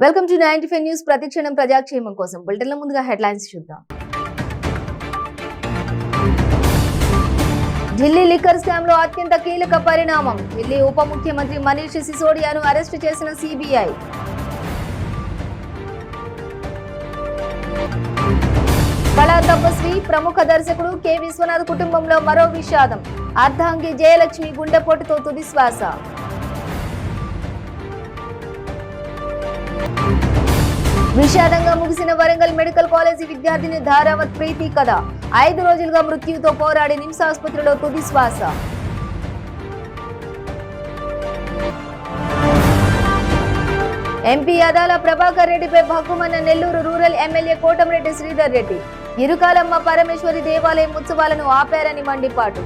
Welcome to 95 news. ప్రతిక్షణం ప్రజాక్షేమం కోసం బులెటిన్ల ముందుగా హెడ్లైన్స్ చూద్దాం. ఢిల్లీ లిక్కర్ స్కామ్ లో అత్యంత కీలక పరిణామం. ఢిల్లీ ఉప ముఖ్యమంత్రి మనీష్ సిసోడియాను అరెస్టు చేసిన సిబిఐ. కళా తపస్వి ప్రముఖ దర్శకుడు కె విశ్వనాథ్ కుటుంబంలో మరో విషాదం. అర్ధాంగి జయలక్ష్మి గుండెపోటుతో తుది శ్వాస. విషాదంగా ముగిసిన వరంగల్ మెడికల్ కాలేజీ విద్యార్థిని ధారావత్ ప్రీతి కథ. 5 రోజులుగా మృత్యుతో పోరాడి నిమ్స్ ఆసుపత్రిలో తుది శ్వాస. ఎంపీ అదాల ప్రభాకర్ రెడ్డిపై భగ్గుమన్న నెల్లూరు రూరల్ ఎమ్మెల్యే కోటమిరెడ్డి శ్రీధర్ రెడ్డి. ఇరుకాలమ్మ పరమేశ్వరి దేవాలయం ఉత్సవాలను ఆపారని మండిపాటు.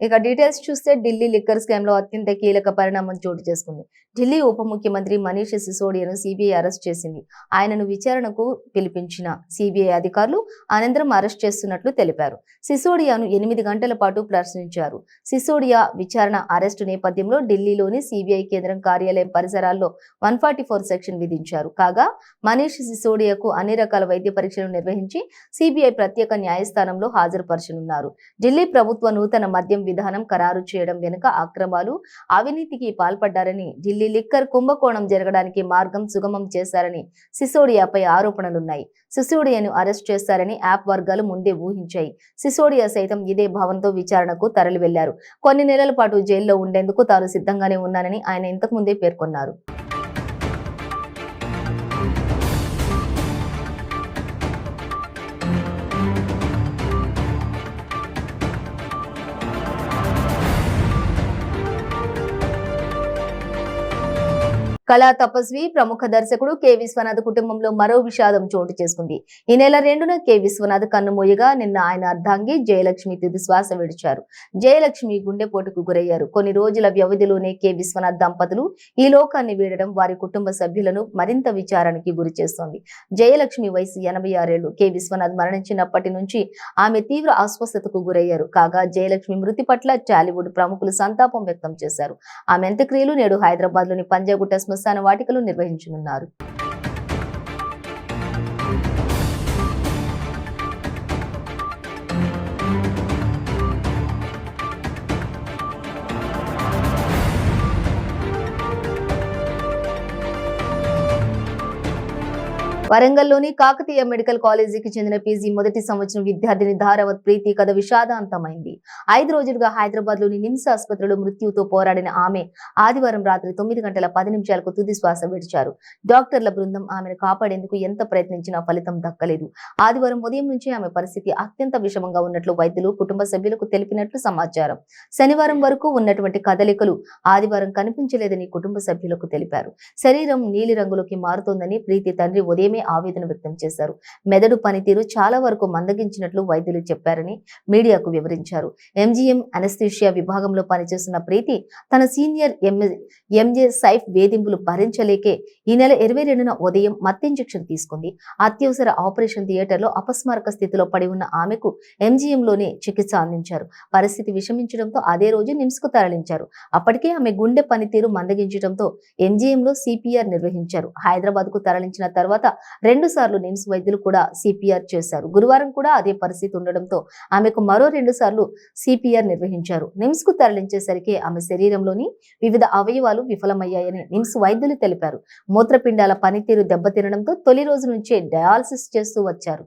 ఇక డీటెయిల్స్ చూస్తే ఢిల్లీ లిక్కర్ స్కామ్ లో అత్యంత కీలక పరిణామం చోటు చేసుకుంది. ఢిల్లీ ఉప ముఖ్యమంత్రి మనీష్ సిసోడియాను సిబిఐ అరెస్ట్ చేసింది. ఆయనను విచారణకు పిలిపించిన సిబిఐ అధికారులు అనంతరం అరెస్ట్ చేస్తున్నట్లు తెలిపారు. సిసోడియాను 8 గంటల పాటు ప్రశ్నించారు. సిసోడియా విచారణ అరెస్టు నేపథ్యంలో ఢిల్లీలోని సిబిఐ కేంద్రం కార్యాలయం పరిసరాల్లో 144 సెక్షన్ విధించారు. కాగా మనీష్ సిసోడియాకు అన్ని రకాల వైద్య పరీక్షలు నిర్వహించి సిబిఐ ప్రత్యేక న్యాయస్థానంలో హాజరుపరచనున్నారు. ఢిల్లీ ప్రభుత్వ నూతన మద్యం విధానం ఖరారు చేయడం వెనుక అక్రమాలు, అవినీతికి పాల్పడ్డారని, ఢిల్లీ లిక్కర్ కుంభకోణం జరగడానికి మార్గం సుగమం చేశారని సిసోడియాపై ఆరోపణలున్నాయి. సిసోడియాను అరెస్ట్ చేస్తారని యాప్ వర్గాలు ముందే ఊహించాయి. సిసోడియా సైతం ఇదే భావంతో విచారణకు తరలి వెళ్లారు. కొన్ని నెలల పాటు జైల్లో ఉండేందుకు తాను సిద్ధంగానే ఉన్నానని ఆయన ఇంతకు ముందే పేర్కొన్నారు. కళా తపస్వి ప్రముఖ దర్శకుడు కె విశ్వనాథ్ కుటుంబంలో మరో విషాదం చోటు చేసుకుంది. ఈ నెల 2న కె విశ్వనాథ్ కన్నుమూయగా నిన్న ఆయన అర్ధాంగి జయలక్ష్మి తుది శ్వాస విడిచారు. జయలక్ష్మి గుండెపోటుకు గురయ్యారు. కొన్ని రోజుల వ్యవధిలోనే కె విశ్వనాథ్ దంపతులు ఈ లోకాన్ని వీడడం వారి కుటుంబ సభ్యులను మరింత విచారానికి గురి చేస్తోంది. జయలక్ష్మి వయసు 86 ఏళ్లు. కె విశ్వనాథ్ మరణించినప్పటి నుంచి ఆమె తీవ్ర అస్వస్థతకు గురయ్యారు. కాగా జయలక్ష్మి మృతి పట్ల టాలీవుడ్ ప్రముఖులు సంతాపం వ్యక్తం చేశారు. ఆమె అంత్యక్రియలు నేడు హైదరాబాద్ లోని పంజాగుట్ట శ్మశాన వాటికలు నిర్వహించనున్నారు. వరంగల్లోని కాకతీయ మెడికల్ కాలేజీకి చెందిన పీజీ మొదటి సంవత్సరం విద్యార్థిని ధారావత్ ప్రీతి కథ విషాదాంతమైంది. 5 రోజులుగా హైదరాబాద్ లోని నిమ్స్ ఆసుపత్రిలో మృత్యుతో పోరాడిన ఆమె ఆదివారం రాత్రి 9 గంటల 10 నిమిషాలకు తుది శ్వాస విడిచారు. డాక్టర్ల బృందం ఆమెను కాపాడేందుకు ఎంత ప్రయత్నించినా ఫలితం దక్కలేదు. ఆదివారం ఉదయం నుంచి ఆమె పరిస్థితి అత్యంత విషమంగా ఉన్నట్లు వైద్యులు కుటుంబ సభ్యులకు తెలిపినట్లు సమాచారం. శనివారం వరకు ఉన్నటువంటి కదలికలు ఆదివారం కనిపించలేదని కుటుంబ సభ్యులకు తెలిపారు. శరీరం నీలి రంగులోకి మారుతోందని ప్రీతి తండ్రి ఉదయమే ఆవేదన వ్యక్తం చేశారు. మెదడు పనితీరు చాలా వరకు మందగించినట్లు వైద్యులు చెప్పారని మీడియాకు వివరించారు. ఎంజీఎం అనస్థీషియా విభాగంలో పనిచేస్తున్న ప్రీతి తన సీనియర్ ఎంజే సైఫ్ వేధింపులు భరించలేకే ఈ నెల 22న ఉదయం మత్తు ఇంజెక్షన్ తీసుకుంది. అత్యవసర ఆపరేషన్ థియేటర్లో అపస్మారక స్థితిలో పడి ఉన్న ఆమెకు ఎంజీఎంలోనే చికిత్స అందించారు. పరిస్థితి విషమించడంతో అదే రోజు నిమ్స్ కు తరలించారు. అప్పటికే ఆమె గుండె పనితీరు మందగించడంతో ఎంజీఎంలో సిపిఆర్ నిర్వహించారు. హైదరాబాద్ కు తరలించిన తర్వాత 2 సార్లు నిమ్స్ వైద్యులు కూడా సిపిఆర్ చేశారు. గురువారం కూడా అదే పరిస్థితి ఉండడంతో ఆమెకు మరో 2 సార్లు సిపిఆర్ నిర్వహించారు. నిమ్స్ కు తరలించేసరికి ఆమె శరీరంలోని వివిధ అవయవాలు విఫలమయ్యాయని నిమ్స్ వైద్యులు తెలిపారు. మూత్రపిండాల పనితీరు దెబ్బతినడంతో తొలి రోజు నుంచే డయాలసిస్ చేస్తూ వచ్చారు.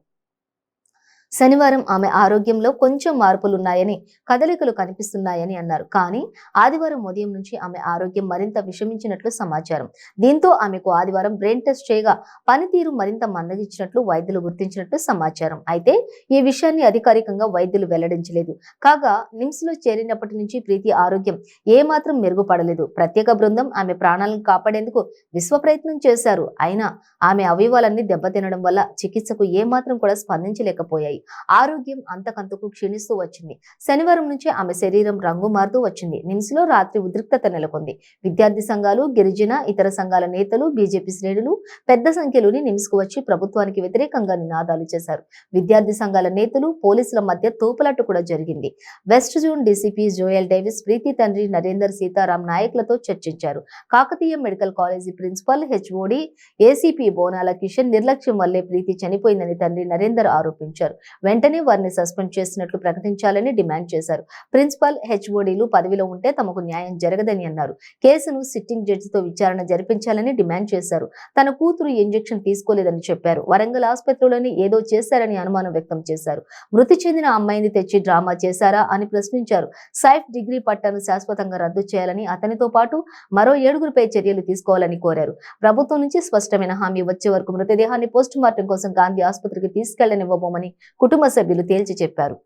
శనివారం ఆమె ఆరోగ్యంలో కొంచెం మార్పులున్నాయని, కదలికలు కనిపిస్తున్నాయని అన్నారు. కానీ ఆదివారం ఉదయం నుంచి ఆమె ఆరోగ్యం మరింత విషమించినట్లు సమాచారం. దీంతో ఆమెకు ఆదివారం బ్రెయిన్ టెస్ట్ చేయగా పనితీరు మరింత మందగించినట్లు వైద్యులు గుర్తించినట్లు సమాచారం. అయితే ఈ విషయాన్ని అధికారికంగా వైద్యులు వెల్లడించలేదు. కాగా నిమ్స్ లో చేరినప్పటి నుంచి ప్రీతి ఆరోగ్యం ఏమాత్రం మెరుగుపడలేదు. ప్రత్యేక బృందం ఆమె ప్రాణాలను కాపాడేందుకు విశ్వ ప్రయత్నం చేశారు. అయినా ఆమె అవయవాలన్నీ దెబ్బతినడం వల్ల చికిత్సకు ఏమాత్రం కూడా స్పందించలేకపోయాయి. పడ్డాయి. ఆరోగ్యం అంతకంతకు క్షీణిస్తూ వచ్చింది. శనివారం నుంచి ఆమె శరీరం రంగు మారుతూ వచ్చింది. నిమ్స్ లో రాత్రి ఉద్రిక్తత నెలకొంది. విద్యార్థి సంఘాలు, గిరిజన, ఇతర సంఘాల నేతలు, బీజేపీ శ్రేణులు పెద్ద సంఖ్యలోని నిమ్స్ కు వచ్చి ప్రభుత్వానికి వ్యతిరేకంగా నినాదాలు చేశారు. విద్యార్థి సంఘాల నేతలు, పోలీసుల మధ్య తోపులాట కూడా జరిగింది. West zone DCP Joel Davis Preethi తండ్రి నరేందర్ సీతారాం నాయకులతో చర్చించారు. Kakatiya medical college principal, HOD, ACP Bonala Kishan నిర్లక్ష్యం వల్లే ప్రీతి చనిపోయిందని తండ్రి నరేందర్ ఆరోపించారు. వెంటనే వారిని సస్పెండ్ చేసినట్లు ప్రకటించాలని డిమాండ్ చేశారు. ప్రిన్సిపల్, హెచ్ఓడీలు పదవిలో ఉంటే తమకు న్యాయం జరగదని అన్నారు. కేసును సిట్టింగ్ జడ్జితో విచారణ జరిపించాలని డిమాండ్ చేశారు. తన కూతురు ఇంజెక్షన్ తీసుకోలేదని చెప్పారు. వరంగల్ ఆసుపత్రిలోని ఏదో చేశారని అనుమానం వ్యక్తం చేశారు. మృతి చెందిన అమ్మాయిని తెచ్చి డ్రామా చేశారా అని ప్రశ్నించారు. సైఫ్ డిగ్రీ పట్టాను శాశ్వతంగా రద్దు చేయాలని, అతనితో పాటు మరో 7గురిపై చర్యలు తీసుకోవాలని కోరారు. ప్రభుత్వం నుంచి స్పష్టమైన హామీ వచ్చే వరకు మృతదేహాన్ని పోస్ట్ మార్టం కోసం గాంధీ ఆసుపత్రికి తీసుకెళ్లనివ్వబోమని కుటుంబ సభ్యులు తేల్చి చెప్పారు.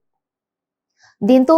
దీంతో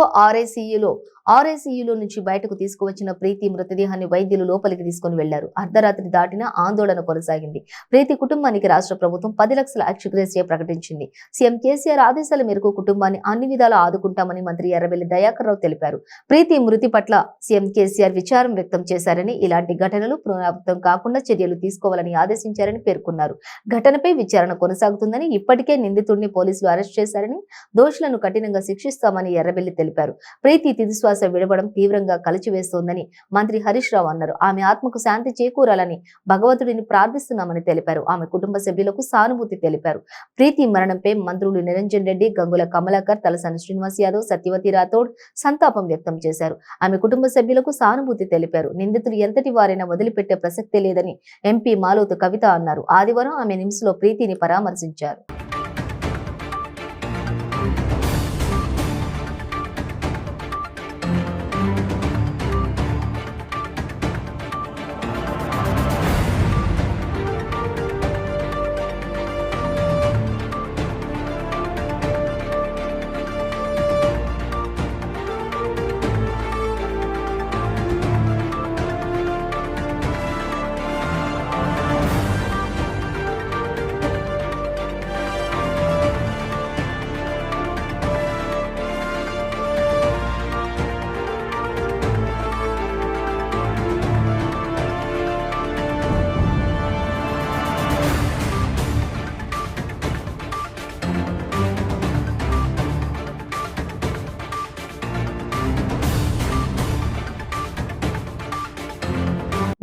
ఆర్ఐసీయూలో నుంచి బయటకు తీసుకువచ్చిన ప్రీతి మృతదేహాన్ని వైద్యులు లోపలికి తీసుకుని వెళ్లారు. అర్ధరాత్రి దాటినా ఆందోళన కొనసాగింది. ప్రీతి కుటుంబానికి రాష్ట్ర ప్రభుత్వం 10 లక్షల ఎక్స్గ్రేషియా ప్రకటించింది. సీఎం కేసీఆర్ ఆదేశాల మేరకు కుటుంబాన్ని అన్ని విధాలా ఆదుకుంటామని మంత్రి ఎర్రబెల్లి దయాకర్ రావు తెలిపారు. ప్రీతి మృతి పట్ల సీఎం కేసీఆర్ విచారం వ్యక్తం చేశారని, ఇలాంటి ఘటనలు పునరావృతం కాకుండా చర్యలు తీసుకోవాలని ఆదేశించారని పేర్కొన్నారు. ఘటనపై విచారణ కొనసాగుతుందని, ఇప్పటికే నిందితుడిని పోలీసులు అరెస్ట్ చేశారని, దోషులను కఠినంగా శిక్షిస్తామని ఎర్రబెల్లి తెలిపారు. ప్రీతి తుదిశ్వాస విడవడం తీవ్రంగా కలిచివేస్తోందని మంత్రి హరీష్ రావు అన్నారు. ఆమె ఆత్మకు శాంతి చేకూరాలని భగవంతుడిని ప్రార్థిస్తున్నామని తెలిపారు. ఆమె కుటుంబ సభ్యులకు సానుభూతి తెలిపారు. ప్రీతి మరణంపై మంత్రులు నిరంజన్ రెడ్డి, గంగుల కమలాకర్, తలసాని శ్రీనివాస్ యాదవ్, సత్యవతి రాథోడ్ సంతాపం వ్యక్తం చేశారు. ఆమె కుటుంబ సభ్యులకు సానుభూతి తెలిపారు. నిందితులు ఎంతటి వారైనా వదిలిపెట్టే ప్రసక్తే లేదని ఎంపీ మాలోతు కవిత అన్నారు. ఆదివారం ఆమె నిమ్స్ లో ప్రీతిని పరామర్శించారు.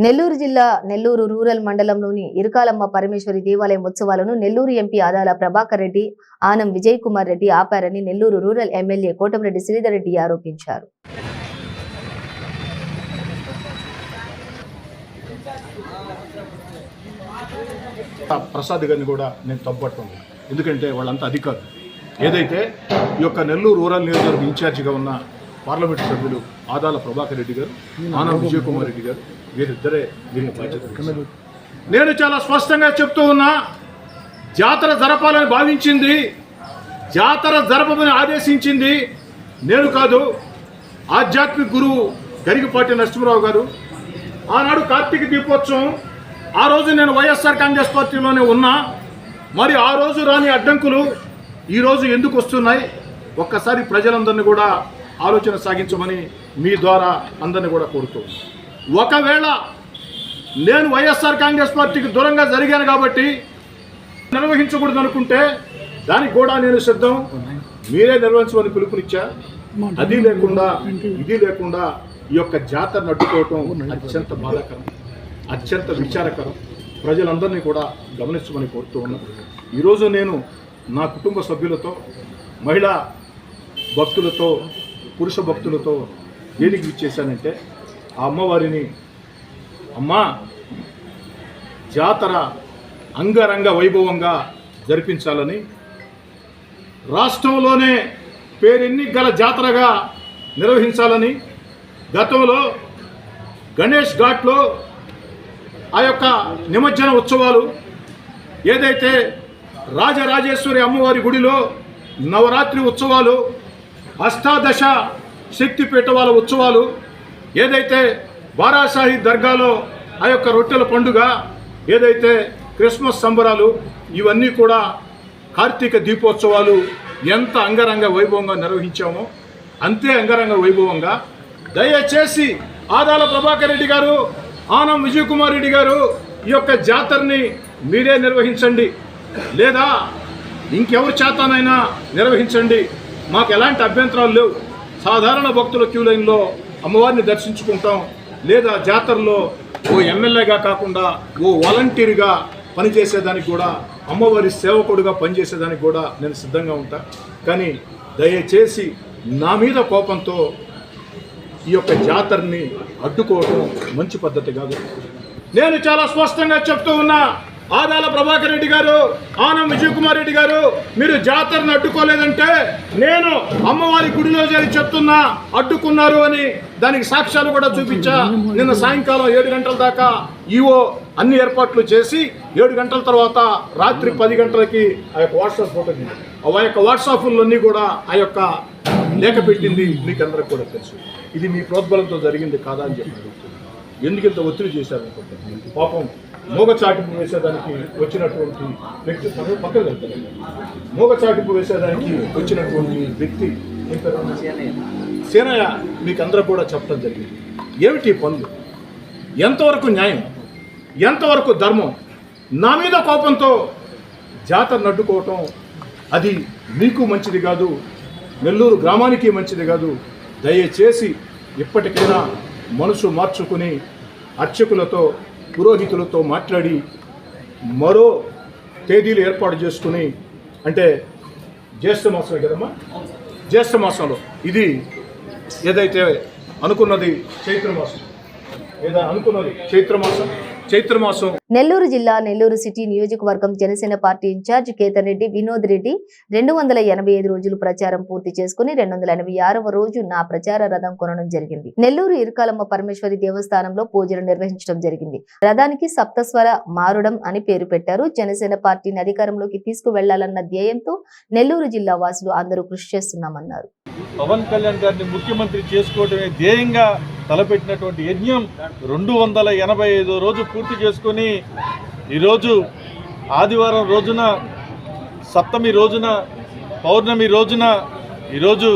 నెల్లూరు జిల్లా నెల్లూరు రూరల్ మండలంలోని ఇరుకాలమ్మ పరమేశ్వరి దేవాలయం ఉత్సవాలను నెల్లూరు ఎంపీ ఆదాల ప్రభాకర్ రెడ్డి, ఆనం విజయ్ కుమార్ రెడ్డి ఆపారని నెల్లూరు రూరల్ ఎమ్మెల్యే కోటమిరెడ్డి శ్రీధర్ రెడ్డి ఆరోపించారు. ప్రసాద్ గారిని కూడా నేను తప్పట్టను, ఎందుకంటే వాళ్ళంతా అధికారులు. ఏదైతే ఈ యొక్క నెల్లూరు రూరల్ నియోజకవర్గ ఇన్ఛార్జిగా ఉన్న పార్లమెంటు సభ్యులు ఆదాల ప్రభాకర్ రెడ్డి గారు, ఆనం విజయ్ కుమార్ రెడ్డి గారు, వీరిద్దరే దీనికి బాధ్యత. నేను చాలా స్పష్టంగా చెప్తూ ఉన్నా, జాతర జరపాలని భావించింది, జాతర జరపమని ఆదేశించింది నేను కాదు, ఆధ్యాత్మిక గురువు గరికపాటి నరసింహరావు గారు. ఆనాడు కార్తీక దీపోత్సవం, ఆ రోజు నేను వైఎస్ఆర్ కాంగ్రెస్ పార్టీలోనే ఉన్నా. మరి ఆ రోజు రాని అడ్డంకులు ఈరోజు ఎందుకు వస్తున్నాయి? ఒక్కసారి ప్రజలందరినీ కూడా ఆలోచన సాగించమని మీ ద్వారా అందరినీ కూడా కోరుతూ, ఒకవేళ నేను వైఎస్ఆర్ కాంగ్రెస్ పార్టీకి దూరంగా జరిగాను కాబట్టి నిర్వహించకూడదు అనుకుంటే దానికి కూడా నేను సిద్ధం. మీరే నిర్వహించమని పిలుపునిచ్చా. అది లేకుండా ఇది లేకుండా ఈ యొక్క జాతరను అడ్డుకోవటం అత్యంత బాధాకరం, అత్యంత విచారకరం. ప్రజలందరినీ కూడా గమనించమని కోరుతూ ఉన్నాను. ఈరోజు నేను నా కుటుంబ సభ్యులతో, మహిళా భక్తులతో, పురుష భక్తులతో దేనికి ఇచ్చేశానంటే, ఆ అమ్మవారిని, అమ్మా జాతర అంగరంగ వైభవంగా జరిపించాలని, రాష్ట్రంలోనే పేరెన్ని గల జాతరగా నిర్వహించాలని, గతంలో గణేష్ ఘాట్లో ఆ యొక్క నిమజ్జన ఉత్సవాలు, ఏదైతే రాజరాజేశ్వరి అమ్మవారి గుడిలో నవరాత్రి ఉత్సవాలు, అష్టాదశ శక్తిపీఠ వాళ్ళ ఉత్సవాలు, ఏదైతే బారాషాహి దర్గాలో ఆ యొక్క రొట్టెల పండుగ, ఏదైతే క్రిస్మస్ సంబరాలు, ఇవన్నీ కూడా కార్తీక దీపోత్సవాలు ఎంత అంగరంగ వైభవంగా నిర్వహించామో అంతే అంగరంగ వైభవంగా దయచేసి ఆదాల ప్రభాకర్ రెడ్డి గారు, ఆనం విజయ్ కుమార్ రెడ్డి గారు ఈ యొక్క జాతరని మీరే నిర్వహించండి, లేదా ఇంకెవరి చేతనైనా నిర్వహించండి. మాకు ఎలాంటి అభ్యంతరాలు లేవు. సాధారణ భక్తుల క్యూ లైన్లో అమ్మవారిని దర్శించుకుంటాం, లేదా జాతరలో ఓ ఎమ్మెల్యేగా కాకుండా ఓ వాలంటీర్గా పనిచేసేదానికి కూడా, అమ్మవారి సేవకుడుగా పనిచేసేదానికి కూడా నేను సిద్ధంగా ఉంటా. కానీ దయచేసి నా మీద కోపంతో ఈ యొక్క జాతరని అడ్డుకోవడం మంచి పద్ధతి కాదు. నేను చాలా స్పష్టంగా చెప్తూ ఉన్నా, ఆదాల ప్రభాకర్ రెడ్డి గారు, ఆనం విజయ్ కుమార్ రెడ్డి గారు, మీరు జాతరను అడ్డుకోలేదంటే నేను అమ్మవారి గుడిలో చేరి చెప్తున్నా అడ్డుకున్నారు అని దానికి సాక్ష్యాలు కూడా చూపించా. నిన్న సాయంకాలం 7 గంటల దాకా ఈవో అన్ని ఏర్పాట్లు చేసి 7 గంటల తర్వాత రాత్రి 10 గంటలకి ఆ యొక్క వాట్సాప్ ఫోటో ఆ యొక్క వాట్సాప్లన్నీ కూడా ఆ యొక్క లేఖ పెట్టింది. మీకు అందరికి కూడా తెలుసు. ఇది మీ ప్రోద్బలంతో జరిగింది కాదా అని చెప్పి ఎందుకు ఇంత ఒత్తిడి చేశారనుకుంటున్నాను. పాపం మోగచాటింపు వేసేదానికి వచ్చినటువంటి వ్యక్తి పక్కన వెళ్తారు. మోగచాటింపు వేసేదానికి వచ్చినటువంటి వ్యక్తి సేనయ్య మీకు అందరూ కూడా చెప్పడం జరిగింది. ఏమిటి పనులు? ఎంతవరకు న్యాయం, ఎంతవరకు ధర్మం? నా మీద కోపంతో జాతర అడ్డుకోవటం అది మీకు మంచిది కాదు, నెల్లూరు గ్రామానికి మంచిది కాదు. దయచేసి ఇప్పటికైనా మనసు మార్చుకుని అర్చకులతో, పురోహితులతో మాట్లాడి మరో తేదీలు ఏర్పాటు చేసుకుని, అంటే జ్యేష్ఠ మాసమే కదమ్మా, జ్యేష్ఠ మాసంలో ఇది ఏదైతే అనుకున్నది చైత్రమాసం, చైత్రమాసం. నెల్లూరు జిల్లా నెల్లూరు సిటీ నియోజకవర్గం జనసేన పార్టీ ఇన్ఛార్జ్ కేతన్ రెడ్డి వినోద్ రెడ్డి 285 రోజులు ప్రచారం పూర్తి చేసుకుని 286వ రోజు నా ప్రచార రథం కొనడం జరిగింది. నెల్లూరు ఇరకాలమ్మ పరమేశ్వరి దేవస్థానంలో పూజలు నిర్వహించడం జరిగింది. రథానికి సప్తస్వర మారుడం అని పేరు పెట్టారు. జనసేన పార్టీని అధికారంలోకి తీసుకువెళ్లాలన్న ధ్యేయంతో నెల్లూరు జిల్లా వాసులు అందరూ కృషి చేస్తున్నామన్నారు. పవన్ కళ్యాణ్ గారిని ముఖ్యమంత్రి చేసుకోవడమే ధ్యేయంగా తలపెట్టినటువంటి యజ్ఞం 285 రోజు పూర్తి చేసుకొని ఈరోజు ఆదివారం రోజున, సప్తమి రోజున, పౌర్ణమి రోజున ఈరోజు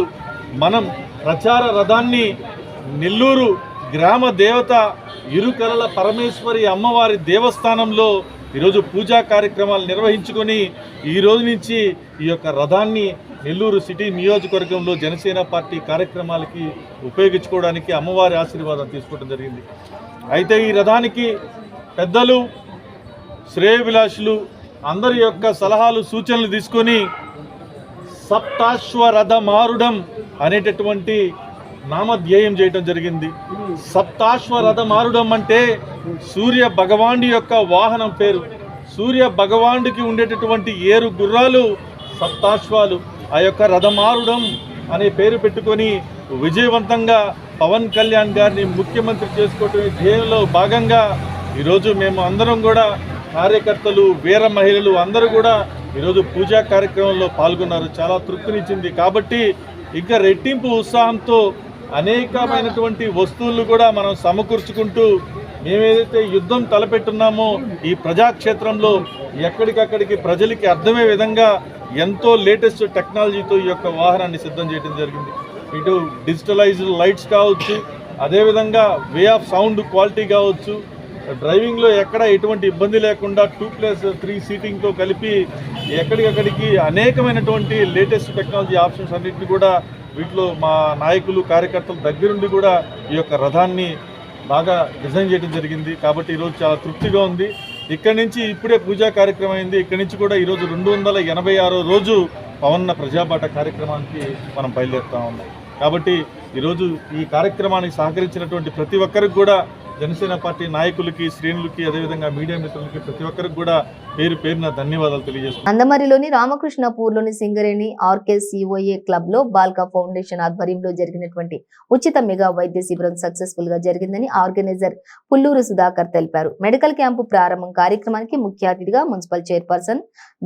మనం ప్రచార రథాన్ని నెల్లూరు గ్రామ దేవత ఇరుకలల పరమేశ్వరి అమ్మవారి దేవస్థానంలో ఈరోజు పూజా కార్యక్రమాలు నిర్వహించుకొని ఈ రోజు నుంచి ఈ యొక్క రథాన్ని నెల్లూరు సిటీ నియోజకవర్గంలో జనసేన పార్టీ కార్యక్రమాలకి ఉపయోగించుకోవడానికి అమ్మవారి ఆశీర్వాదం తీసుకోవడం జరిగింది. అయితే ఈ రథానికి పెద్దలు, శ్రేయభిలాషులు అందరి యొక్క సలహాలు, సూచనలు తీసుకొని సప్తాశ్వరథ మారుడం అనేటటువంటి నామధ్యేయం చేయటం జరిగింది. సప్తాశ్వరథ మారుడం అంటే సూర్య భగవానుడి యొక్క వాహనం పేరు. సూర్య భగవానుడికి ఉండేటటువంటి 7 గుర్రాలు సప్తాశ్వాలు. ఆ యొక్క రథమారుడం అనే పేరు పెట్టుకొని విజయవంతంగా పవన్ కళ్యాణ్ గారిని ముఖ్యమంత్రి చేసుకోవటమే ధ్యేయంలో భాగంగా ఈరోజు మేము అందరం కూడా, కార్యకర్తలు, వీర మహిళలు అందరూ కూడా ఈరోజు పూజా కార్యక్రమంలో పాల్గొన్నారు. చాలా తృప్తినిచ్చింది. కాబట్టి ఇంకా రెట్టింపు ఉత్సాహంతో అనేకమైనటువంటి వస్తువులు కూడా మనం సమకూర్చుకుంటూ మేమేదైతే యుద్ధం తలపెట్టున్నామో ఈ ప్రజాక్షేత్రంలో ఎక్కడికక్కడికి ప్రజలకి అర్థమయ్యే విధంగా ఎంతో లేటెస్ట్ టెక్నాలజీతో ఈ యొక్క వాహనాన్ని సిద్ధం చేయడం జరిగింది. ఇటు డిజిటలైజ్డ్ లైట్స్ కావచ్చు, అదేవిధంగా వే ఆఫ్ సౌండ్ క్వాలిటీ కావచ్చు, డ్రైవింగ్లో ఎక్కడ ఎటువంటి ఇబ్బంది లేకుండా 2+3 సీటింగ్తో కలిపి ఎక్కడికక్కడికి అనేకమైనటువంటి లేటెస్ట్ టెక్నాలజీ ఆప్షన్స్ అన్నింటినీ కూడా వీటిలో మా నాయకులు, కార్యకర్తల దగ్గరుండి కూడా ఈ యొక్క రథాన్ని బాగా డిజైన్ చేయడం జరిగింది. కాబట్టి ఈరోజు చాలా తృప్తిగా ఉంది. ఇక్కడి నుంచి ఇప్పుడే పూజా కార్యక్రమం అయింది. ఇక్కడి నుంచి కూడా ఈరోజు 286వ రోజు పవన్న ప్రజాబాట కార్యక్రమానికి మనం బయలుదేరుతా ఉన్నాం. కాబట్టి ఈరోజు ఈ కార్యక్రమానికి సహకరించినటువంటి ప్రతి ఒక్కరికి కూడా, జనసేన పార్టీ నాయకులకి, శ్రేణులకి, అదేవిధంగా మీడియా మిత్రులకి ప్రతి ఒక్కరికి కూడా పేరు పేరున ధన్యవాదాలు తెలియజేస్తున్నాను. అందమరిలోని రామకృష్ణపూర్లోని సింగరేణి ఆర్కేసీఓఏ క్లబ్ లో బాల్కా ఫౌండేషన్ ఆధ్వర్యంలో జరిగినటువంటి ఉచిత మెగా వైద్య శిబిరం సక్సెస్ఫుల్ గా జరిగిందని ఆర్గనైజర్ పుల్లూరు సుధాకర్ తెలిపారు. మెడికల్ క్యాంపు ప్రారంభం కార్యక్రమానికి ముఖ్య అతిథిగా మున్సిపల్ చైర్పర్సన్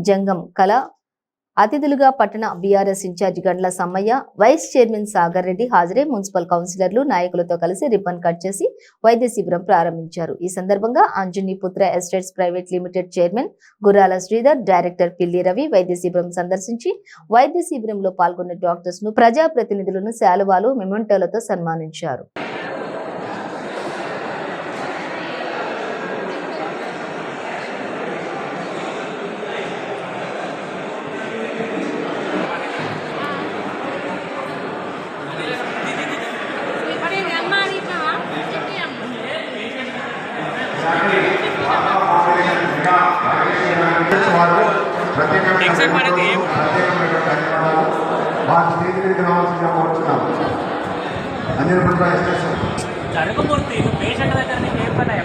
జంగం కళ, అతిథులుగా పట్టణ BRS incharge Gandla Sammaiah, vice chairman Sagar Reddy హాజరై మున్సిపల్ కౌన్సిలర్లు, నాయకులతో కలిసి రిబ్బన్ కట్ చేసి వైద్య శిబిరం ప్రారంభించారు. ఈ సందర్భంగా అంజనీ పుత్ర ఎస్టేట్స్ ప్రైవేట్ లిమిటెడ్ చైర్మన్ గుర్రాల శ్రీధర్, డైరెక్టర్ పిల్లి రవి వైద్య శిబిరం సందర్శించి వైద్య శిబిరంలో పాల్గొన్న డాక్టర్స్ ను, ప్రజాప్రతినిధులను శాలువాలు, మెమెంటోలతో సన్మానించారు. జరగమూర్తి పేషెంట్ దగ్గర నీకు ఏం పని అయ్యా?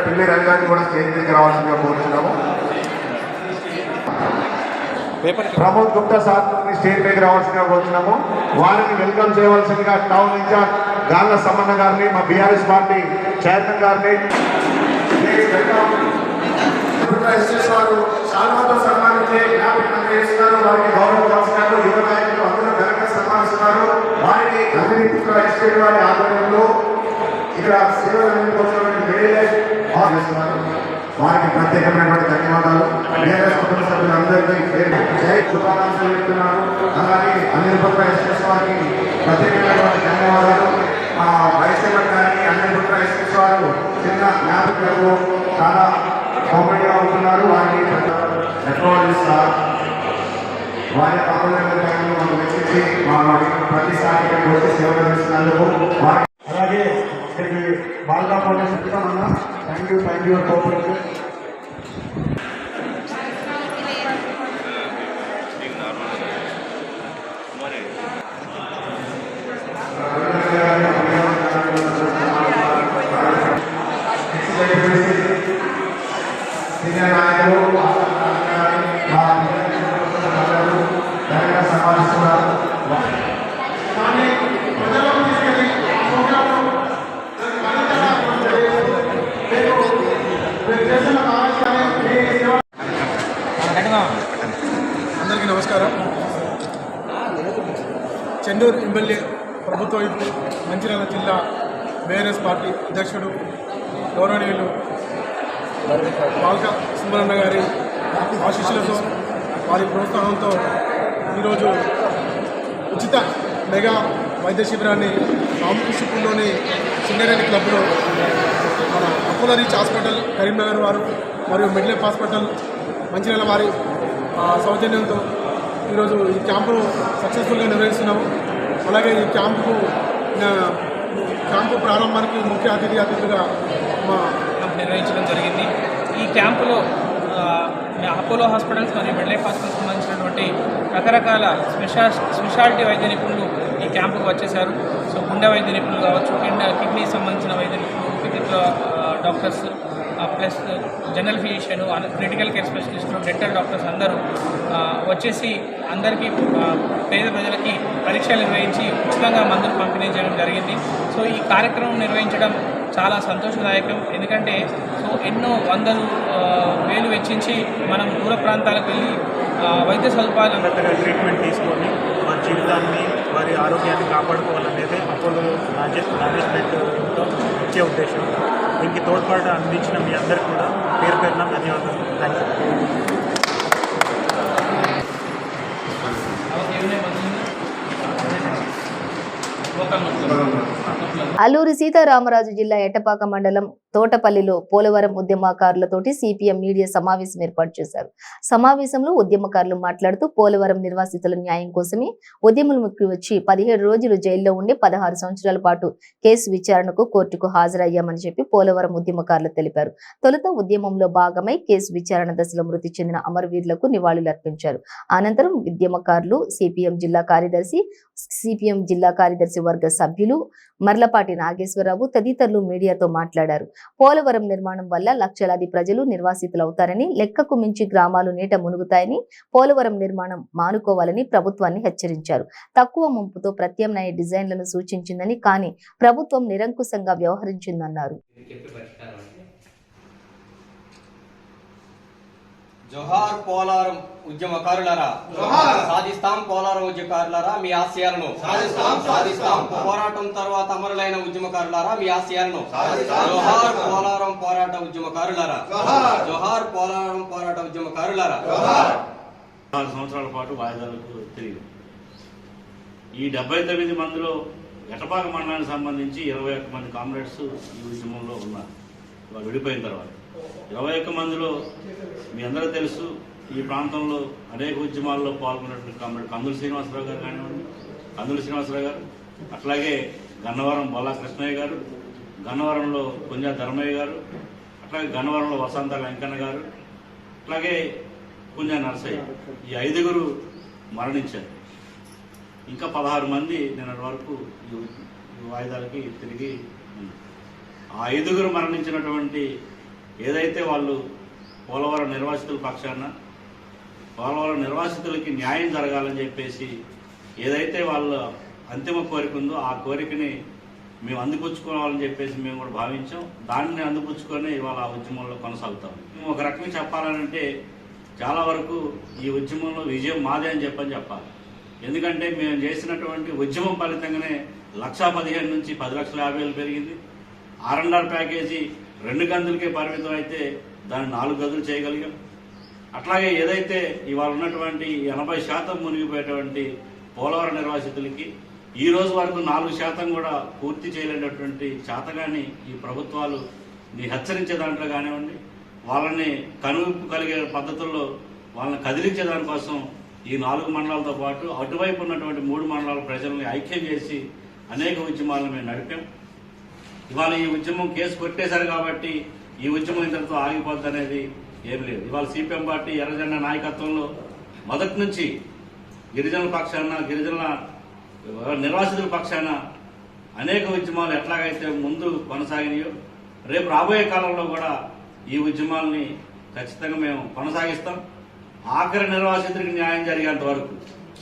పిల్లి రంగాన్ని కూడా స్టేజ్ మీదకి రావాల్సిందిగా కోరుతున్నాము. ప్రమోద్ గుప్తా సార్ స్టేజ్ మీదకి రావాల్సిందిగా కోరుతున్నాము. వారిని వెల్కమ్ చేయవలసిందిగా టౌన్ ఇన్ఛార్జ్ గాళ్ళ సమ్మన్న గారిని, మా బీఆర్ఎస్ పార్టీ చైర్మన్ గారిని సన్మానించే వారికి గౌరవించాల్సినారు. యువ నాయకులు అందరూ ఘనంగా సన్మానిస్తున్నారు. వారికి ఎస్టేట్ వారి ఆధ్వర్యంలో ఇక్కడ సేవలు వారికి ప్రత్యేకమైనటువంటి ధన్యవాదాలు. బీఆర్ఎస్ కుటుంబ సభ్యులందరికీ జై శుభాకాంక్షలు చెప్తున్నారు. అలాగే అనిల్పత్ర ఎస్ఎస్ వారికి ప్రత్యేకమైనటువంటి ధన్యవాదాలు. వైస్ చైర్మన్ గారికి అనిల్పత్ర ఎస్ఎస్ వారు చిన్న జ్ఞాపకులకు చాలా కామెడీగా ఉంటున్నారు. వారికి టెక్నాలజిస్ట్ వారి అమూల్యమైన మనం వెచ్చించి ప్రతిసారి వచ్చి సేవలు అందిస్తున్నందుకు అలాగే బాగా పోటీ చెప్తామన్నా. Thank you cooperation. సీనియర్ నాయకులు సమావేశిస్తున్నారు. అందరికీ నమస్కారం. చెన్నూరు ఎమ్మెల్యే ప్రభుత్వ వైపు మంచిర్యాల జిల్లా బీఆర్ఎస్ పార్టీ అధ్యక్షుడు గౌరవనీయులు బాల్క సుబ్బరన్న గారి ఆశీస్సులతో, వారి ప్రోత్సాహంతో ఈరోజు ఉచిత మెగా వైద్య శిబిరాన్ని రామకృష్ణపూర్లోని సింగరేణి క్లబ్లో మన అపోలో రీచ్ హాస్పిటల్ కరీంనగర్ వారు మరియు మిడ్లైఫ్ హాస్పిటల్ మంచిర్యాల వారి సౌజన్యంతో ఈరోజు ఈ క్యాంపును సక్సెస్ఫుల్గా నిర్వహిస్తున్నాము. అలాగే ఈ క్యాంపు ప్రారంభానికి ముఖ్య అతిథులుగా మా నిర్వహించడం జరిగింది. ఈ క్యాంపులో అపోలో హాస్పిటల్స్ మరియు మిడ్లైఫ్ హాస్పిటల్కి సంబంధించినటువంటి రకరకాల స్పెషాలిటీ వైద్య నిపుణులు ఈ క్యాంపుకు వచ్చేసారు. సో గుండె వైద్య నిపుణులు కావచ్చు, కిడ్నీకి సంబంధించిన వైద్య నిపుణులు, కిడ్నీలో doctors, plus general physician, critical care స్పెషలిస్టులు, డెంటల్ డాక్టర్స్ అందరూ వచ్చేసి అందరికీ పేద ప్రజలకి పరీక్షలు నిర్వహించి ఉచితంగా మందులు పంపిణీ చేయడం జరిగింది. సో ఈ కార్యక్రమం నిర్వహించడం చాలా సంతోషదాయకం. ఎందుకంటే సో ఎన్నో వందలు వేలు వెచ్చించి మనం దూర ప్రాంతాలకు వెళ్ళి వైద్య సదుపాయాలు ట్రీట్మెంట్ తీసుకొని వారి జీవితాన్ని, వారి ఆరోగ్యాన్ని కాపాడుకోవాలనేది అపోలో మేనేజ్మెంట్తో ముఖ్య ఉద్దేశం. దీనికి తోడ్పాటు అందించిన మీ అందరికీ కూడా పేరు పేరున ధన్యవాదాలు. Thank you. అల్లూరి సీతారామరాజు జిల్లా ఎట్టపాక మండలం తోటపల్లిలో పోలవరం ఉద్యమకారులతోటి సిపిఎం మీడియా సమావేశం ఏర్పాటు చేశారు. సమావేశంలో ఉద్యమకారులు మాట్లాడుతూ పోలవరం నిర్వాసితుల న్యాయం కోసమే ఉద్యమంలోకి వచ్చి 17 రోజులు జైల్లో ఉండి 16 సంవత్సరాల పాటు కేసు విచారణకు కోర్టుకు హాజరయ్యామని చెప్పి పోలవరం ఉద్యమకారులు తెలిపారు. తొలుత ఉద్యమంలో భాగమై కేసు విచారణ దశలో మృతి చెందిన అమరవీరులకు నివాళులర్పించారు. అనంతరం ఉద్యమకారులు సిపిఎం జిల్లా కార్యదర్శి వర్గ సభ్యులు మర్లపాటి నాగేశ్వరరావు తదితరులు మీడియాతో మాట్లాడారు. పోలవరం నిర్మాణం వల్ల లక్షలాది ప్రజలు నిర్వాసితులవుతారని, లెక్కకు మించి గ్రామాలు నీట మునుగుతాయని, పోలవరం నిర్మాణం మానుకోవాలని ప్రభుత్వాన్ని హెచ్చరించారు. తక్కువ ముంపుతో ప్రత్యామ్నాయ డిజైన్లను సూచించిందని, కానీ ప్రభుత్వం నిరంకుశంగా వ్యవహరించిందన్నారు. జోహార్ పోలవరం ఉద్యమకారులారా, సాధిస్తాం పోలవరం ఉద్యమకారులారా మీ ఆశయాలను, సాధిస్తాం పోరాటం తర్వాత అమరులైన ఉద్యమకారులారా మీ ఆశయాలను, జోహార్ పోలవరం పోరాట ఉద్యమకారులారా, జోహార్ పోలవరం పోరాట ఉద్యమకారులారా. 4 సంవత్సరాల పాటు వాయిదాలకు తిరిగి ఈ 79 మందిలో ఎటపాక మండలానికి సంబంధించి 21 మంది కామ్రేడ్స్ ఈ ఉద్యమంలో ఉన్నారు. వాళ్ళు విడిపోయిన తర్వాత 21 మందిలో మీ అందరూ తెలుసు, ఈ ప్రాంతంలో అనేక ఉద్యమాల్లో పాల్గొన్నటువంటి కామ్రేడ్ కందుల శ్రీనివాసరావు గారు కానివ్వండి, కందుల శ్రీనివాసరావు గారు, అట్లాగే గన్నవరం బొల్లా కృష్ణయ్య గారు, గన్నవరంలో పుంజా ధర్మయ్య గారు, అట్లాగే గన్నవరంలో వసంత వెంకన్న గారు, అట్లాగే పుంజా నరసయ్య, ఈ 5గురు మరణించారు. ఇంకా 16 మంది నిన్నటి వరకు ఈ వాయిదాలకి తిరిగి ఆ 5గురు మరణించినటువంటి ఏదైతే వాళ్ళు పోలవరం నిర్వాసితుల పక్షాన పోలవరం నిర్వాసితులకి న్యాయం జరగాలని చెప్పేసి ఏదైతే వాళ్ళ అంతిమ కోరిక ఉందో ఆ కోరికని మేము అందిపుచ్చుకోవాలని చెప్పేసి మేము కూడా భావించాం. దాన్ని అందిపుచ్చుకొని ఇవాళ ఆ ఉద్యమంలో కొనసాగుతాం. మేము ఒక రకంగా చెప్పాలంటే చాలా వరకు ఈ ఉద్యమంలో విజయం మాదే అని చెప్పాలి. ఎందుకంటే మేము చేసినటువంటి ఉద్యమం ఫలితంగానే 1,15,000 నుంచి 10,50,000 పెరిగింది. R&R ప్యాకేజీ 2 గదులకే పరిమితం అయితే దాన్ని 4 గదులు చేయగలిగాం. అట్లాగే ఏదైతే ఇవాళ ఉన్నటువంటి 80% మునిగిపోయేటువంటి పోలవరం నిర్వాసితులకి ఈ రోజు వరకు 4% కూడా పూర్తి చేయలేనటువంటి చేతగాని ఈ ప్రభుత్వాలు హెచ్చరించే దాంట్లో కానివ్వండి, వాళ్ళని కనువిప్పు కలిగే పద్ధతుల్లో వాళ్ళని కదిలించే దానికోసం ఈ 4 మండలాలతో పాటు అటువైపు ఉన్నటువంటి 3 మండలాల ప్రజల్ని ఐక్యం చేసి అనేక ఉద్యమాలను మేము నడిపాం. ఇవాళ ఈ ఉద్యమం కేసు కొట్టేశారు కాబట్టి ఈ ఉద్యమం ఇంతటితో ఆగిపోద్ది అనేది ఏమి లేదు. ఇవాళ సిపిఎం పార్టీ ఎర్రజెండా నాయకత్వంలో మొదటి నుంచి గిరిజనుల పక్షాన, గిరిజనుల నిర్వాసితుల పక్షాన అనేక ఉద్యమాలు ఎట్లాగైతే ముందు కొనసాగినాయో రేపు రాబోయే కాలంలో కూడా ఈ ఉద్యమాలని ఖచ్చితంగా మేము కొనసాగిస్తాం. ఆఖరి నిర్వాసితుడికి న్యాయం జరిగేంత వరకు,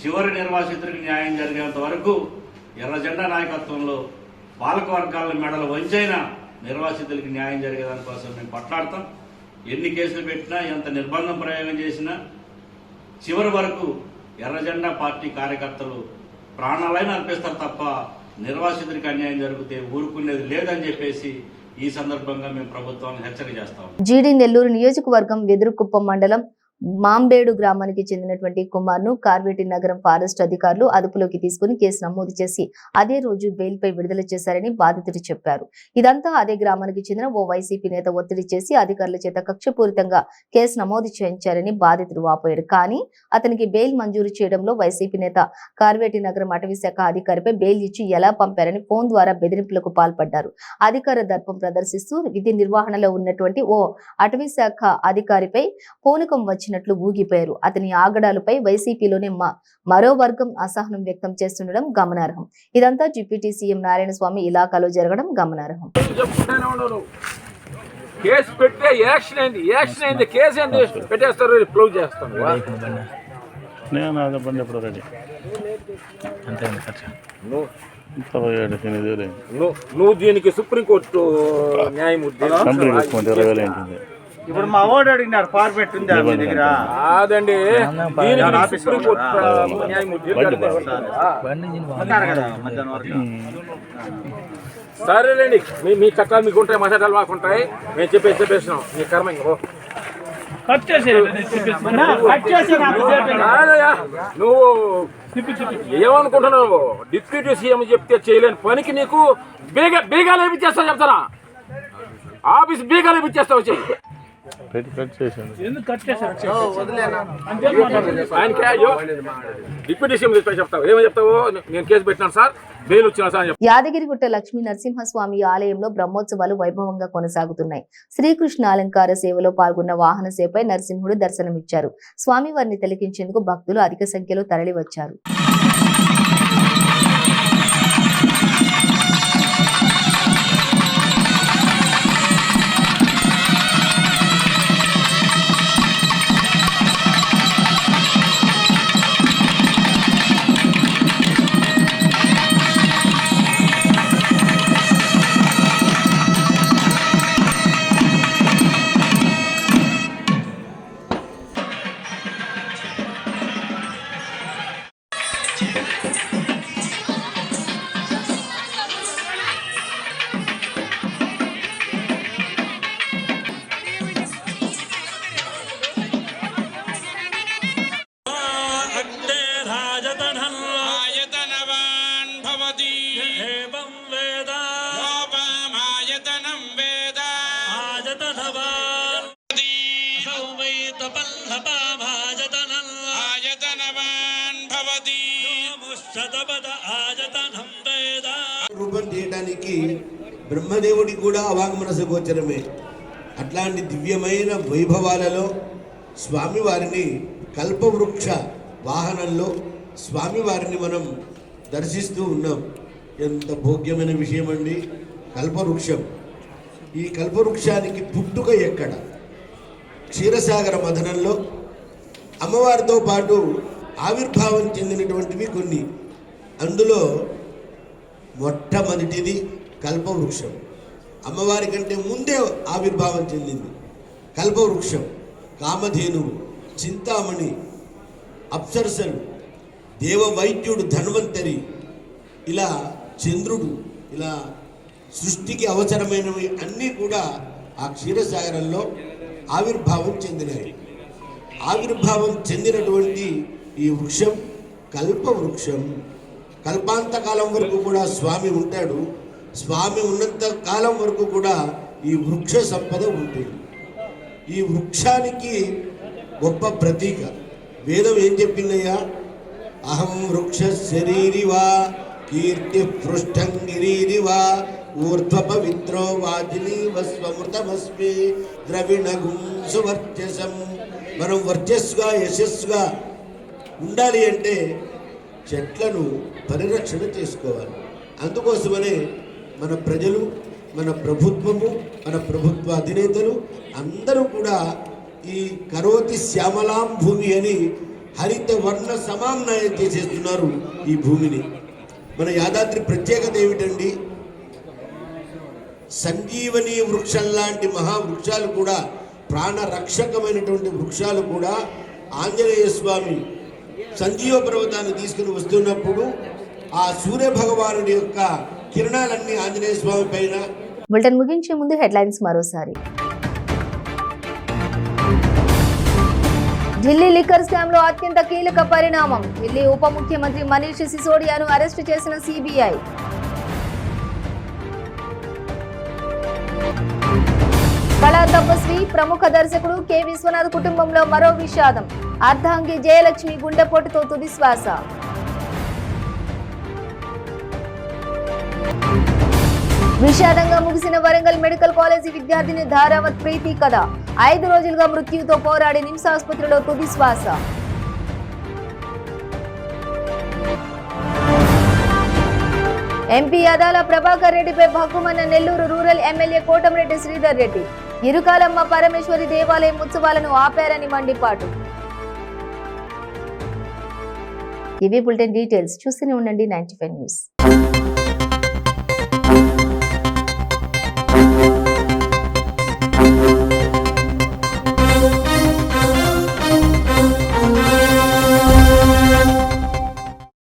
చివరి నిర్వాసితుడికి న్యాయం జరిగేంత వరకు ఎర్రజెండా నాయకత్వంలో పాలక వర్గాల మెడలు వంచైనా నిర్వాసితులకి న్యాయం జరిగేదానికోసం మేము కొట్లాడతాం. ఎన్ని కేసులు పెట్టినా, ఎంత నిర్బంధం ప్రయోగం చేసినా చివరి వరకు ఎర్రజెండా పార్టీ కార్యకర్తలు ప్రాణాలైనా అర్పిస్తారు తప్ప నిర్వాసితుడికి అన్యాయం జరిగితే ఊరుకునేది లేదని చెప్పేసి ఈ సందర్భంగా మేము ప్రభుత్వాన్ని హెచ్చరిక చేస్తాం. జీడి నెల్లూరు నియోజకవర్గం వెదురుకుప్పం మండలం మాంబేడు గ్రామానికి చెందినటువంటి కుమార్ను కార్వేటి నగరం ఫారెస్ట్ అధికారులు అదుపులోకి తీసుకుని కేసు నమోదు చేసి అదే రోజు బెయిల్ పై విడుదల చేశారని బాధితుడు చెప్పారు. ఇదంతా అదే గ్రామానికి చెందిన ఓ వైసీపీ నేత ఒత్తిడి చేసి అధికారుల చేత కక్షపూరితంగా కేసు నమోదు చేయించారని బాధితుడు వాపోయాడు. కానీ అతనికి బెయిల్ మంజూరు చేయడంలో వైసీపీ నేత కార్వేటి నగరం అటవీ శాఖ అధికారిపై బెయిల్ ఇచ్చి ఎలా పంపారని ఫోన్ ద్వారా బెదిరింపులకు పాల్పడ్డారు. అధికార దర్పం ప్రదర్శిస్తూ విధి నిర్వహణలో ఉన్నటువంటి ఓ అటవీ శాఖ అధికారిపై పూనకం వచ్చినట్లు ఊగిపోయారు. అతని ఆగడాలపై వైసీపీలోనే మరో వర్గం అసహనం వ్యక్తం చేస్తుండడం గమనార్హం. ఇదంతా డిప్యూటీ సీఎం నారాయణ స్వామి ఇలాకాలో జరగడం గమనార్హం. కేసు పెట్టే యాక్షన్ అయింది కేసు ఏంది పెట్టేస్తారు, క్లోజ్ చేస్తాను. నువ్వు దీనికి సుప్రీంకోర్టు న్యాయమూర్తి ఇప్పుడు మా ఓడి అడిగినారు ఫార్మేట్ ఉందా మీ దగ్గర? కాదండి, దీనికి సుప్రీంకోర్టు న్యాయమూర్తి సరేలేండి, మీ చట్టాలు మీకు ఉంటాయి, మా చట్టాలు మాకు ఉంటాయి. మేము చెప్పేసినాం మీ కర్మ. నువ్వు ఏమనుకుంటున్నావు? డిప్యూటీ సీఎం చెప్తే చేయలేని పనికి నీకు బీగాలు వేపించేస్తా చెప్తారా? ఆఫీస్ బీగాలు వేపించేస్తా వచ్చి యాదగిరిగుట్ట లక్ష్మీ నరసింహస్వామి ఆలయంలో బ్రహ్మోత్సవాలు వైభవంగా కొనసాగుతున్నాయి. శ్రీకృష్ణ అలంకార సేవలో పాల్గొన్న వాహన సేవపై నరసింహుడు దర్శనమిచ్చారు. స్వామివారిని తిలకించేందుకు భక్తులు అధిక సంఖ్యలో తరలివచ్చారు. రూపం చేయడానికి బ్రహ్మదేవుడి కూడా అవాంగ్మన గోచరమే. అట్లాంటి దివ్యమైన వైభవాలలో స్వామివారిని కల్పవృక్ష వాహనంలో స్వామివారిని మనం దర్శిస్తూ ఉన్నాం. ఎంత భోగ్యమైన విషయం అండి కల్పవృక్షం. ఈ కల్పవృక్షానికి పుట్టుక ఎక్కడ? క్షీరసాగర మథనంలో అమ్మవారితో పాటు ఆవిర్భావం చెందినటువంటివి కొన్ని. అందులో మొట్టమొదటిది కల్పవృక్షం. అమ్మవారి కంటే ముందే ఆవిర్భావం చెందింది కల్పవృక్షం. కామధేనువు, చింతామణి, అప్సరసలు, దేవవైద్యుడు, ధన్వంతరి, ఇలా చంద్రుడు, ఇలా సృష్టికి అవసరమైనవి అన్నీ కూడా ఆ క్షీరసాగరంలో ఆవిర్భావం చెందినాయి. ఆవిర్భావం చెందినటువంటి ఈ వృక్షం కల్పవృక్షం. కల్పాంతకాలం వరకు కూడా స్వామి ఉంటాడు. స్వామి ఉన్నంత కాలం వరకు కూడా ఈ వృక్ష సంపద ఉంటుంది. ఈ వృక్షానికి గొప్ప ప్రతీక వేదం ఏం చెప్పిందయ్యా? అహం వృక్ష శరీరివా కీర్తి పృష్టంగిరీరివా ఊర్ధ్వ పవిత్రో వాజినీవ స్వమృతమస్మి ద్రవిణగుం సువర్చసం. మనం వర్చస్సుగా యశస్సుగా ఉండాలి అంటే చెట్లను పరిరక్షణ చేసుకోవాలి. అందుకోసమనే మన ప్రజలు, మన ప్రభుత్వము, మన ప్రభుత్వ అధినేతలు అందరూ కూడా ఈ కరోతి శ్యామలాం భూమి అని హరిత వర్ణ సమాన్వయం చేసేస్తున్నారు ఈ భూమిని. మన యాదాద్రి ప్రత్యేకత ఏమిటండి? సంజీవని వృక్షం లాంటి మహావృక్షాలు కూడా, ప్రాణరక్షకమైనటువంటి వృక్షాలు కూడా ఆంజనేయ స్వామి సంజీవ పర్వతాన్ని తీసుకుని వస్తున్నప్పుడు ఆ సూర్య భగవానుడి యొక్క కిరణాలన్నీ ఆంజనేయ స్వామి పైన. బులెటిన్ ముగించే ముందు హెడ్లైన్స్ మరోసారి. ఢిల్లీ లిక్కర్ స్కామ్ లో అత్యంత కీలక పరిణామం. ఢిల్లీ ఉప ముఖ్యమంత్రి మనీష్ సిసోడియాను అరెస్టు చేసిన సిబిఐ. కళా తపస్వి ప్రముఖ దర్శకుడు కె విశ్వనాథ్ కుటుంబంలో మరో విషాదం. అర్ధాంగి జయలక్ష్మి గుండెపోటుతో తుది శ్వాస. విషాదంగా ముగిసిన వరంగల్ మెడికల్ కాలేజీ విద్యార్థిని ధారావత్ ప్రీతి కథ. 5 రోజులుగా మృత్యువుతో పోరాడి నిమ్స్ ఆసుపత్రిలో తుది శ్వాస. ఎంపీ అదాల ప్రభాకర్ రెడ్డిపై భగ్గుమన్న నెల్లూరు రూరల్ ఎమ్మెల్యే కోటమిరెడ్డి శ్రీధర్ రెడ్డి. ఇరుకాలమ్మ పరమేశ్వరి దేవాలయం ఉత్సవాలను ఆపారని మండిపాటు. ఇవి బులెటిన్ డీటెయిల్స్. చూస్తూనే ఉండండి 95 న్యూస్.